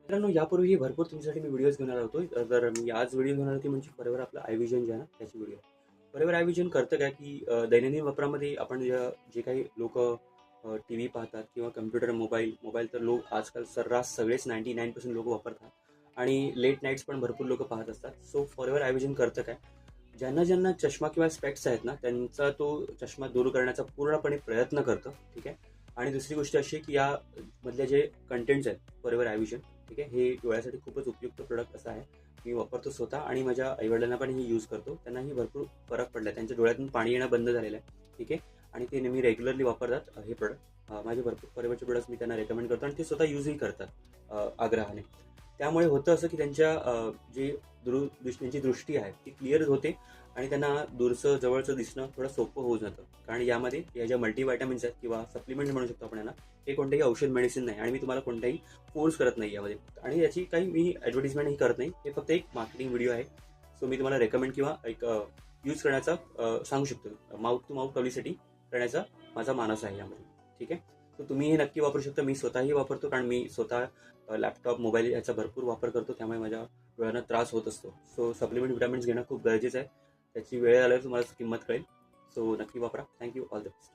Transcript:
मित्रांनो, यापूर्वीही भरपूर तुमच्यासाठी मी व्हिडिओज घेऊन आलो होतो. तर मी आज व्हिडिओ घेऊन आलो ती म्हणजे फॉरएव्हर आपलं आय व्हिजन जे आहे ना त्याची व्हिडिओ. फॉरएव्हर आय व्हिजन करतं काय, की दैनंदिन वापरामध्ये आपण जे काही लोकं टीव्ही पाहतात किंवा कम्प्युटर, मोबाईल तर लोक आजकाल सर्रास सगळेच 99% लोकं वापरतात आणि लेट नाईट्स पण भरपूर लोकं पाहत असतात. सो फॉरएव्हर आय व्हिजन करतं काय, ज्यांना चष्मा किंवा स्पेक्ट्स आहेत ना, त्यांचा तो चष्मा दूर करण्याचा पूर्णपणे प्रयत्न करतं. ठीक आहे. आणि दुसरी गोष्ट अशी आहे, की या मधले जे कंटेंट्स आहेत फॉरएव्हर आय व्हिजन, ठीक आहे, हे डोळ्यासाठी खूपच उपयुक्त प्रोडक्ट असं आहे. मी वापरतो स्वतः आणि माझ्या आईवडिलांना पण हे यूज करतो. त्यांनाही भरपूर फरक पडला. त्यांच्या डोळ्यातून पाणी येणं बंद झालेलं आहे. ठीक आहे. आणि ते नेहमी रेग्युलरली वापरतात हे प्रोडक्ट. माझे भरपूर फॉरएव्हरचे प्रोडक्ट्स मी त्यांना रेकमेंड करतो आणि ते स्वतः यूजही करतात आग्रहाने. त्यामुळे होतं असं, की त्यांच्या जे त्यांची दृष्टी आहे ती क्लिअर होते आणि त्यांना दूरचं जवळचं दिसणं थोडं सोपं होऊन जातं. कारण यामध्ये या ज्या मल्टीव्हिटॅमिन्स आहेत किंवा सप्लिमेंट्स म्हणू शकतो आपण यांना, हे कोणतेही औषध मेडिसिन नाही आणि मी तुम्हाला कोणताही फोर्स करत नाही यामध्ये. आणि याची काही मी ॲडव्हर्टिजमेंटही करत नाही. हे फक्त एक मार्केटिंग व्हिडिओ आहे. सो मी तुम्हाला रेकमेंड किंवा एक यूज करण्याचा सांगू शकतो. माउथ टू माउथ पब्लिसिटी करण्याचा माझा मानस आहे यामध्ये. ठीक आहे. तर तुम्ही हे नक्की वापरू शकता. मी स्वतःही वापरतो कारण मी स्वतः लॅपटॉप, मोबाईल याचा भरपूर वापर करतो. त्यामुळे माझ्या डोळ्यांना त्रास होत असतो. सो सप्लिमेंट विटामिन्स घेणं खूप गरजेचं आहे. त्याची वेळ आल्यावर तुम्हाला किंमत कळेल. सो नक्की वापरा. थँक्यू. All the best.